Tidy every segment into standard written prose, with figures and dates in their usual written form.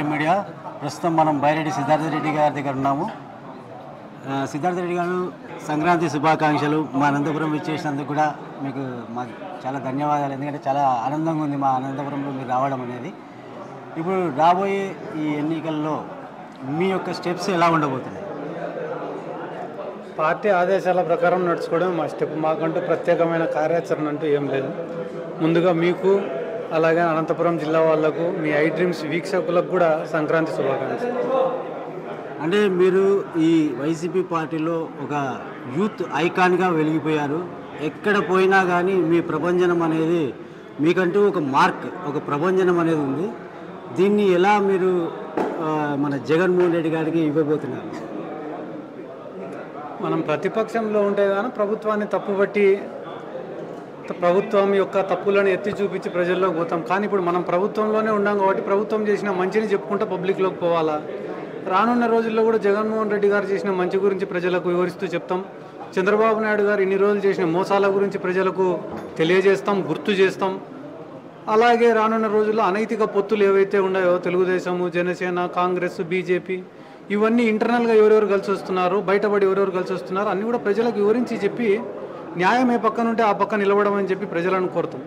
RT media. ప్రస్తుతం మనం బైరెడ్డి సిద్ధార్థ రెడ్డి గారి దగ్గర ఉన్నాము. సిద్ధార్థ రెడ్డి గారు, సంక్రాంతి శుభాకాంక్షలు. మా అనంతపురం ఇచ్చేసినందుకు కూడా మీకు మా చాలా ధన్యవాదాలు. ఎందుకంటే చాలా ఆనందంగా ఉంది మా అనంతపురంలో మీరు రావడం అనేది. ఇప్పుడు రాబోయే ఈ ఎన్నికల్లో మీ యొక్క స్టెప్స్ ఎలా ఉండబోతున్నాయి? పార్టీ ఆదేశాల ప్రకారం నడుచుకోవడం మా స్టెప్. మాకంటూ ప్రత్యేకమైన కార్యాచరణ అంటూ ఏం లేదు. ముందుగా మీకు, అలాగే అనంతపురం జిల్లా వాళ్లకు, మీ ఐ డ్రీమ్స్ వీక్షకులకు కూడా సంక్రాంతి శుభాకాంక్షలు. అంటే మీరు ఈ వైసీపీ పార్టీలో ఒక యూత్ ఐకాన్గా వెలిగిపోయారు. ఎక్కడ పోయినా కానీ మీ ప్రభంజనం అనేది, మీకంటూ ఒక మార్క్, ఒక ప్రభంజనం అనేది ఉంది. దీన్ని ఎలా మీరు మన జగన్మోహన్ రెడ్డి గారికి ఇవ్వబోతున్నారు? మనం ప్రతిపక్షంలో ఉంటే కానీ ప్రభుత్వాన్ని తప్పుబట్టి ప్రభుత్వం యొక్క తప్పులను ఎత్తి చూపించి ప్రజల్లోకి పోతాం. కానీ ఇప్పుడు మనం ప్రభుత్వంలోనే ఉన్నాం కాబట్టి ప్రభుత్వం చేసిన మంచిని చెప్పుకుంటూ పబ్లిక్లోకి పోవాలా. రానున్న రోజుల్లో కూడా జగన్మోహన్ రెడ్డి గారు చేసిన మంచి గురించి ప్రజలకు వివరిస్తూ చెప్తాం. చంద్రబాబు నాయుడు గారు ఇన్ని రోజులు చేసిన మోసాల గురించి ప్రజలకు తెలియజేస్తాం, గుర్తు చేస్తాం. అలాగే రానున్న రోజుల్లో అనైతిక పొత్తులు ఏవైతే ఉన్నాయో, తెలుగుదేశము, జనసేన, కాంగ్రెస్, బీజేపీ, ఇవన్నీ ఇంటర్నల్గా ఎవరెవరు కలిసి వస్తున్నారు, బయటపడి ఎవరెవరు కలిసి వస్తున్నారు అన్నీ కూడా ప్రజలకు వివరించి చెప్పి న్యాయం ఏ పక్కన ఉంటే ఆ పక్కన నిలవడం అని చెప్పి ప్రజలను కోరుతాం.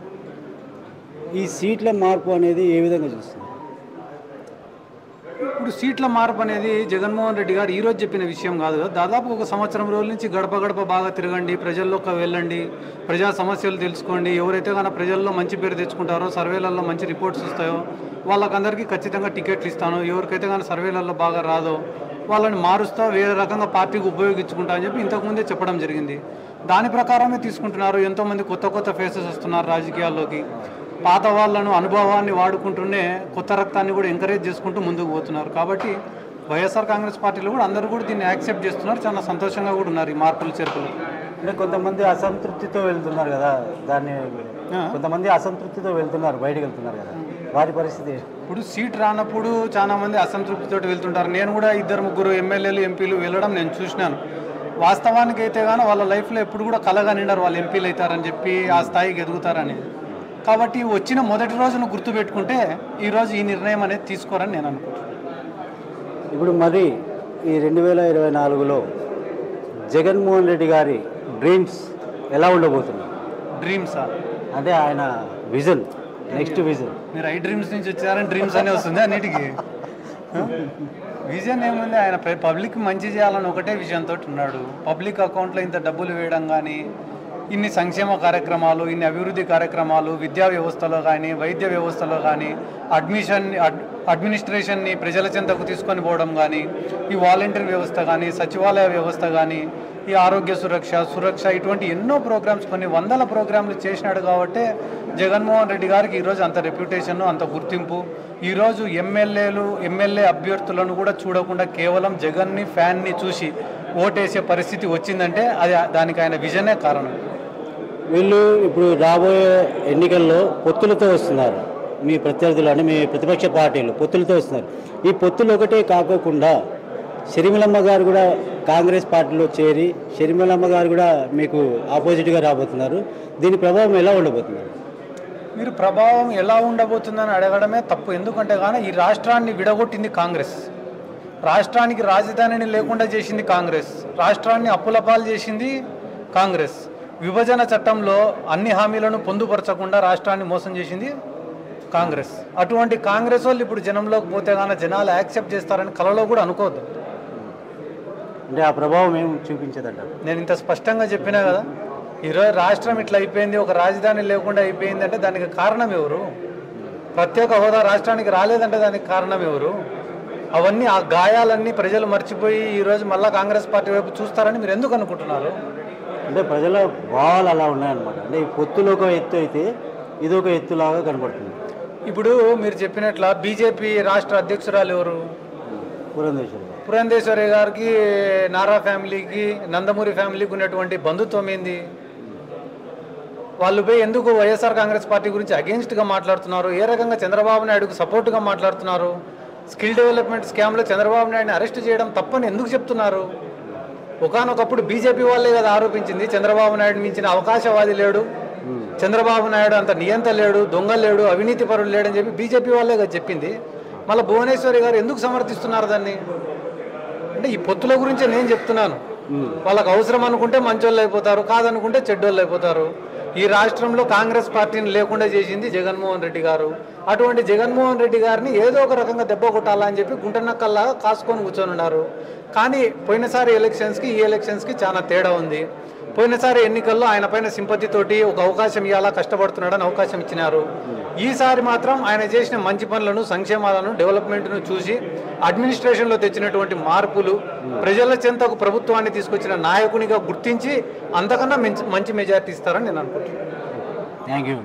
ఈ సీట్ల మార్పు అనేది ఏ విధంగా చూస్తుంది? ఇప్పుడు సీట్ల మార్పు అనేది జగన్మోహన్ రెడ్డి గారు ఈరోజు చెప్పిన విషయం కాదు కదా. దాదాపు ఒక సంవత్సరం రోజుల నుంచి గడప గడప బాగా తిరగండి, ప్రజల్లోకి వెళ్ళండి, ప్రజా సమస్యలు తెలుసుకోండి. ఎవరైతే కానీ ప్రజల్లో మంచి పేరు తెచ్చుకుంటారో, సర్వేలలో మంచి రిపోర్ట్స్ వస్తాయో వాళ్ళకందరికీ ఖచ్చితంగా టికెట్లు ఇస్తాను. ఎవరికైతే కానీ సర్వేలలో బాగా రాదో వాళ్ళని మారుస్తా, వేరే రకంగా పార్టీకి ఉపయోగించుకుంటా అని చెప్పి ఇంతకుముందే చెప్పడం జరిగింది. దాని ప్రకారమే తీసుకుంటున్నారు. ఎంతోమంది కొత్త కొత్త ఫేసెస్ వస్తున్నారు రాజకీయాల్లోకి. పాత వాళ్ళను, అనుభవాన్ని వాడుకుంటూనే కొత్త రక్తాన్ని కూడా ఎంకరేజ్ చేసుకుంటూ ముందుకు పోతున్నారు. కాబట్టి వైఎస్ఆర్ కాంగ్రెస్ పార్టీలో కూడా అందరూ కూడా దీన్ని యాక్సెప్ట్ చేస్తున్నారు. చాలా సంతోషంగా కూడా ఉన్నారు ఈ మార్పులు చేర్పులు. అంటే కొంతమంది అసంతృప్తితో వెళ్తున్నారు కదా, దాన్ని కొంతమంది అసంతృప్తితో వెళ్తున్నారు, బయటకు వెళ్తున్నారు కదా, వారి పరిస్థితి? ఇప్పుడు సీట్ రానప్పుడు చాలా మంది అసంతృప్తితో వెళ్తుంటారు. నేను కూడా 2-3 ఎమ్మెల్యేలు, ఎంపీలు వెళ్ళడం నేను చూసినాను. వాస్తవానికి అయితే కానీ వాళ్ళ లైఫ్లో ఎప్పుడు కూడా కలగా నిండారు వాళ్ళు ఎంపీలు అవుతారని చెప్పి, ఆ స్థాయికి ఎదుగుతారని. కాబట్టి వచ్చిన మొదటి రోజును గుర్తుపెట్టుకుంటే ఈరోజు ఈ నిర్ణయం అనేది తీసుకోరని నేను అనుకుంటున్నాను. ఇప్పుడు మరి ఈ 2024లో జగన్మోహన్ రెడ్డి గారి డ్రీమ్స్ ఎలా ఉండబోతున్నాయి? డ్రీమ్సా అంటే ఆయన విజన్, నెక్స్ట్ విజన్. మీరు ఐ డ్రీమ్స్ నుంచి వచ్చారని డ్రీమ్స్ అనే వస్తుంది అన్నిటికీ. విజన్ ఏముంది, ఆయన పబ్లిక్ మంచి చేయాలని ఒకటే విజన్తో ఉన్నాడు. పబ్లిక్ అకౌంట్లో ఇంత డబ్బులు వేయడం కానీ, ఇన్ని సంక్షేమ కార్యక్రమాలు, ఇన్ని అభివృద్ధి కార్యక్రమాలు విద్యా వ్యవస్థలో కానీ, వైద్య వ్యవస్థలో కానీ, అడ్మినిస్ట్రేషన్ని ప్రజల చెంతకు తీసుకొని పోవడం కానీ, ఈ వాలంటీర్ వ్యవస్థ కానీ, సచివాలయ వ్యవస్థ కానీ, ఈ ఆరోగ్య సురక్ష ఇటువంటి ఎన్నో ప్రోగ్రామ్స్, కొన్ని వందల ప్రోగ్రాంలు చేసినాడు. కాబట్టి జగన్మోహన్ రెడ్డి గారికి ఈరోజు అంత రెప్యుటేషన్, అంత గుర్తింపు. ఈరోజు ఎమ్మెల్యే అభ్యర్థులను కూడా చూడకుండా కేవలం జగన్ని, ఫ్యాన్ని చూసి ఓటేసే పరిస్థితి వచ్చిందంటే అది దానికి ఆయన విజనే కారణం. వీళ్ళు ఇప్పుడు రాబోయే ఎన్నికల్లో పొత్తులతో వస్తున్నారు. మీ ప్రత్యర్థులు అంటే మీ ప్రతిపక్ష పార్టీలు పొత్తులతో వస్తున్నారు. ఈ పొత్తులు ఒకటే కాకోకుండా షర్మిలమ్మ గారు కూడా కాంగ్రెస్ పార్టీలో చేరి, షర్మిలమ్మ గారు కూడా మీకు ఆపోజిట్గా రాబోతున్నారు. దీని ప్రభావం ఎలా ఉండబోతున్నారు? మీరు ప్రభావం ఎలా ఉండబోతుందని అడగడమే తప్పు. ఎందుకంటే కానీ ఈ రాష్ట్రాన్ని విడగొట్టింది కాంగ్రెస్, రాష్ట్రానికి రాజధానిని లేకుండా చేసింది కాంగ్రెస్, రాష్ట్రాన్ని అప్పులపాలు చేసింది కాంగ్రెస్, విభజన చట్టంలో అన్ని హామీలను పొందుపరచకుండా రాష్ట్రాన్ని మోసం చేసింది కాంగ్రెస్. అటువంటి కాంగ్రెస్ వాళ్ళు ఇప్పుడు జనంలోకి పోతే కానీ జనాలు యాక్సెప్ట్ చేస్తారని కలలో కూడా అనుకోవద్దు. అంటే ఆ ప్రభావం ఏం చూపించదంట. నేను ఇంత స్పష్టంగా చెప్పినా కదా, ఈరోజు రాష్ట్రం ఇట్లా అయిపోయింది, ఒక రాజధాని లేకుండా అయిపోయింది అంటే దానికి కారణం ఎవరు? ప్రత్యేక హోదా రాష్ట్రానికి రాలేదంటే దానికి కారణం ఎవరు? అవన్నీ, ఆ గాయాలన్నీ ప్రజలు మర్చిపోయి ఈరోజు మళ్ళీ కాంగ్రెస్ పార్టీ వైపు చూస్తారని మీరు ఎందుకు అనుకుంటున్నారు? అంటే ప్రజల భావాలు అలా ఉన్నాయన్నమాట. అంటే ఈ పొత్తులో ఒక ఎత్తు అయితే ఇది ఒక ఎత్తులాగా కనపడుతుంది. ఇప్పుడు మీరు చెప్పినట్ల బీజేపీ రాష్ట్ర అధ్యక్షురాలు ఎవరు? పురంధేశ్వరి గారికి, నారా ఫ్యామిలీకి, నందమూరి ఫ్యామిలీకి ఉన్నటువంటి బంధుత్వం ఏంది? వాళ్ళు పోయి ఎందుకు వైఎస్ఆర్ కాంగ్రెస్ పార్టీ గురించి అగెన్స్ట్గా మాట్లాడుతున్నారు? ఏ రకంగా చంద్రబాబు నాయుడుకు సపోర్ట్గా మాట్లాడుతున్నారు? స్కిల్ డెవలప్మెంట్ స్కామ్లో చంద్రబాబు నాయుడిని అరెస్ట్ చేయడం తప్పని ఎందుకు చెప్తున్నారు? ఒకనొకప్పుడు బీజేపీ వాళ్ళే కదా ఆరోపించింది చంద్రబాబు నాయుడు మించిన అవకాశవాది లేడు, చంద్రబాబు నాయుడు అంత నియంత లేడు, దొంగ లేడు, అవినీతి పరుడు లేడని చెప్పి బీజేపీ వాళ్ళే కదా చెప్పింది. మళ్ళీ భువనేశ్వరి గారు ఎందుకు సమర్థిస్తున్నారు దాన్ని? అంటే ఈ పొత్తుల గురించి నేను చెప్తున్నాను. వాళ్ళకు అవసరం అనుకుంటే మంచోళ్ళు అయిపోతారు, కాదనుకుంటే చెడ్డోళ్ళు అయిపోతారు. ఈ రాష్ట్రంలో కాంగ్రెస్ పార్టీని లేకుండా చేసింది జగన్మోహన్ రెడ్డి గారు. అటువంటి జగన్మోహన్ రెడ్డి గారిని ఏదో ఒక రకంగా దెబ్బ కొట్టాలని చెప్పి గుంటనక్కల్లా కాసుకొని కూర్చొని ఉన్నారు. కానీ పోయినసారి ఎలక్షన్స్కి ఈ ఎలక్షన్స్కి చాలా తేడా ఉంది. పోయినసారి ఎన్నికల్లో ఆయన పైన సింపతితోటి ఒక అవకాశం ఇవ్వాలా, కష్టపడుతున్నాడని అవకాశం ఇచ్చినారు. ఈసారి మాత్రం ఆయన చేసిన మంచి పనులను, సంక్షేమాలను, డెవలప్మెంట్ను చూసి అడ్మినిస్ట్రేషన్లో తెచ్చినటువంటి మార్పులు, ప్రజల చెంతకు ప్రభుత్వాన్ని తీసుకొచ్చిన నాయకునిగా గుర్తించి అంతకన్నా మంచి మెజారిటీ ఇస్తారని నేను అనుకుంటున్నాను. Thank you.